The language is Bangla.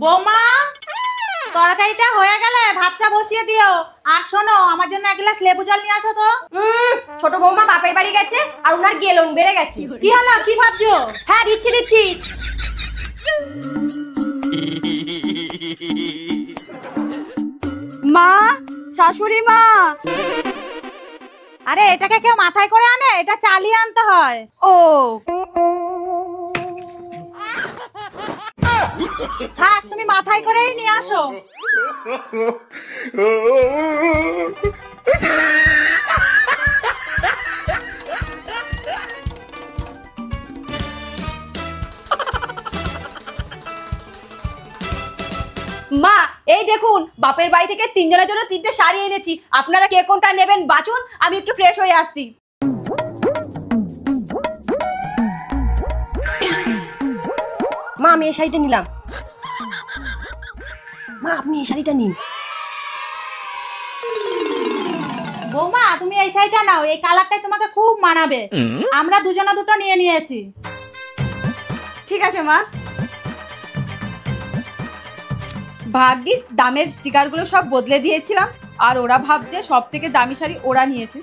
বৌমা, তরকারিটা হয়ে গেলে ভাতটা বসিয়ে দিও। আর শোনো, আমার জন্য এক গ্লাস লেবু জল নিয়ে আসো তো। ছোট বৌমা বাপের বাড়ি গেছে আর ওনার গেলন বেড়ে গেছে। কি হলো, কি ভাবছো? হ্যাঁ দিচ্ছি দিচ্ছি। মা, শাশুড়ি মা। আরে এটাকে কেউ মাথায় করে আনে? এটা চালিয়ে আনতে হয়। ও থাক, তুমি মাথায় করেই নিয়ে আসো। মা এই দেখুন, বাপের বাড়ি থেকে তিনজনের জন্য 3টে শাড়ি এনেছি। আপনারা কে কোনটা নেবেন বাঁচুন, আমি একটু ফ্রেশ হয়ে আসছি। মা আমি এই শাড়িটা নিলাম। মা আপনি এই শাড়িটা নিন। বৌমা, তুমি এই শাড়িটা নাও, এই কালারটাই তোমাকে খুব মানাবে। আমরা দুজনা দুটো নিয়ে নিয়েছি। ঠিক আছে মা। ভাগ্যিস দামের স্টিকারগুলো সব বদলে দিয়েছিলাম, আর ওরা ভাবছে সব থেকে দামি শাড়ি ওরা নিয়েছে।